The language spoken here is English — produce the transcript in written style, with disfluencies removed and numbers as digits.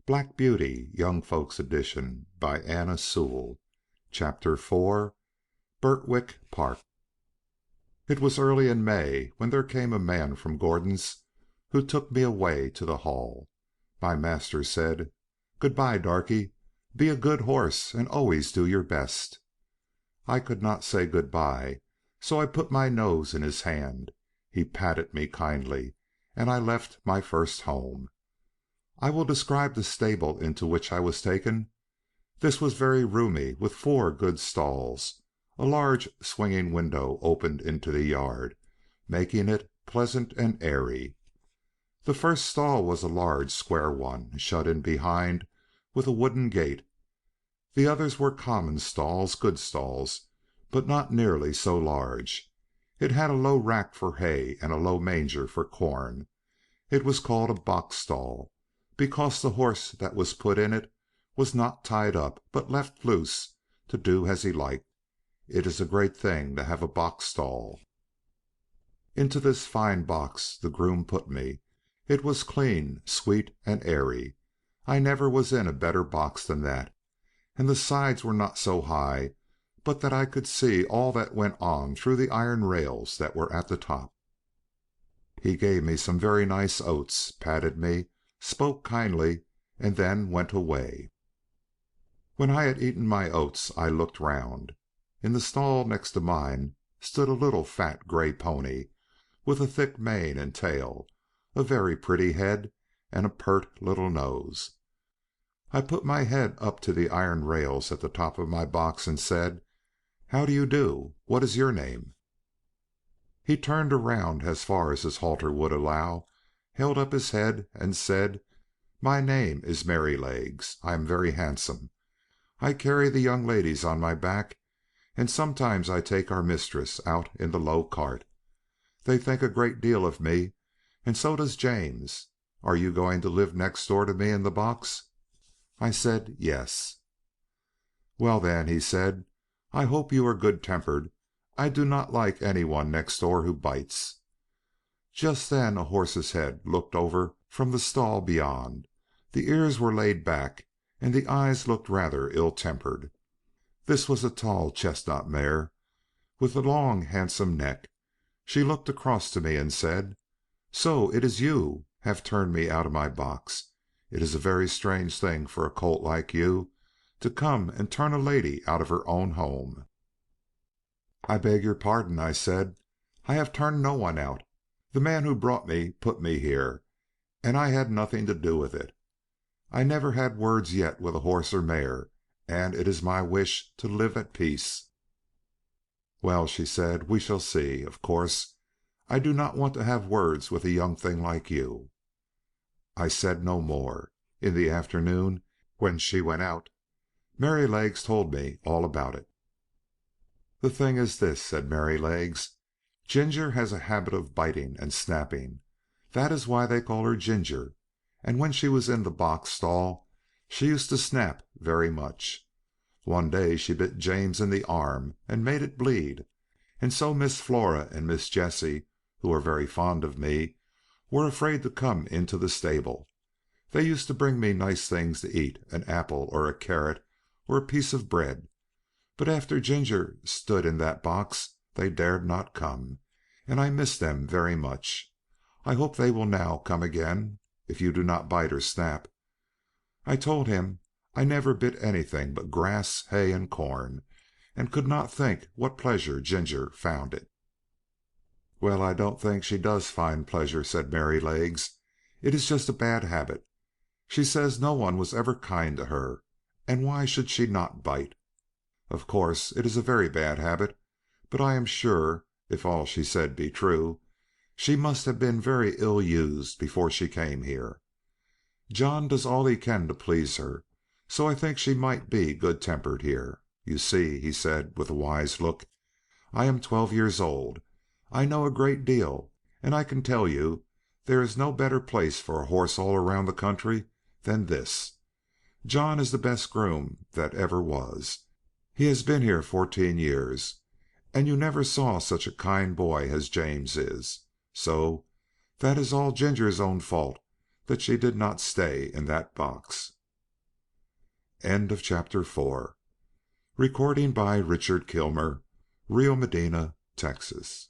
Black Beauty, Young Folks Edition, by Anna Sewell. Chapter 4. Birtwick Park. It was early in May when there came a man from Gordon's who took me away to the Hall. My master said, "Good-bye, darky. Be a good horse and always do your best." I could not say good-bye, so I put my nose in his hand. He patted me kindly, and I left my first home. I will describe the stable into which I was taken. This was very roomy, with 4 good stalls. A large swinging window opened into the yard, making it pleasant and airy. The first stall was a large square one, shut in behind with a wooden gate. The others were common stalls, good stalls, but not nearly so large. It had a low rack for hay and a low manger for corn. It was called a box stall, because the horse that was put in it was not tied up, but left loose to do as he liked. It is a great thing to have a box stall. Into this fine box the groom put me. It was clean, sweet, and airy. I never was in a better box than that, and the sides were not so high but that I could see all that went on through the iron rails that were at the top. He gave me some very nice oats, patted me, spoke kindly, and then went away. When I had eaten my oats, I looked round. In the stall next to mine stood a little fat gray pony, with a thick mane and tail, a very pretty head, and a pert little nose. I put my head up to the iron rails at the top of my box and said, "How do you do? What is your name?" He turned around as far as his halter would allow, held up his head, and said, "My name is Merrylegs. I am very handsome. I carry the young ladies on my back, and sometimes I take our mistress out in the low cart. They think a great deal of me, and so does James. Are you going to live next door to me in the box?" I said, "Yes." "Well, then," he said, "I hope you are good-tempered. I do not like any one next door who bites." Just then a horse's head looked over from the stall beyond. The ears were laid back, and the eyes looked rather ill-tempered. This was a tall chestnut mare, with a long handsome neck. She looked across to me and said, "So it is you have turned me out of my box. It is a very strange thing for a colt like you to come and turn a lady out of her own home." "I beg your pardon," I said. "I have turned no one out. The man who brought me put me here, and I had nothing to do with it. I never had words yet with a horse or mare, and it is my wish to live at peace." "Well," she said, "we shall see. Of course, I do not want to have words with a young thing like you." I said no more. In the afternoon, when she went out, Merrylegs told me all about it. "The thing is this," said Merrylegs. "Ginger has a habit of biting and snapping. That is why they call her Ginger, and when she was in the box stall she used to snap very much. One day she bit James in the arm and made it bleed, and so Miss Flora and Miss Jessie, who are very fond of me, were afraid to come into the stable. They used to bring me nice things to eat, an apple or a carrot or a piece of bread. But after Ginger stood in that box they dared not come, and I miss them very much. I hope they will now come again, if you do not bite or snap." I told him I never bit anything but grass, hay, and corn, and could not think what pleasure Ginger found it. "Well, I don't think she does find pleasure," said Merrylegs. "It is just a bad habit. She says no one was ever kind to her, and why should she not bite? Of course it is a very bad habit, but I am sure, if all she said be true, she must have been very ill used before she came here. John does all he can to please her, so I think she might be good-tempered here. You see," he said with a wise look, "I am 12 years old. I know a great deal, and I can tell you there is no better place for a horse all around the country than this. John is the best groom that ever was. He has been here 14 years, and you never saw such a kind boy as James is. So that is all Ginger's own fault that she did not stay in that box." End of chapter 4. Recording by Richard Kilmer, Rio Medina, Texas.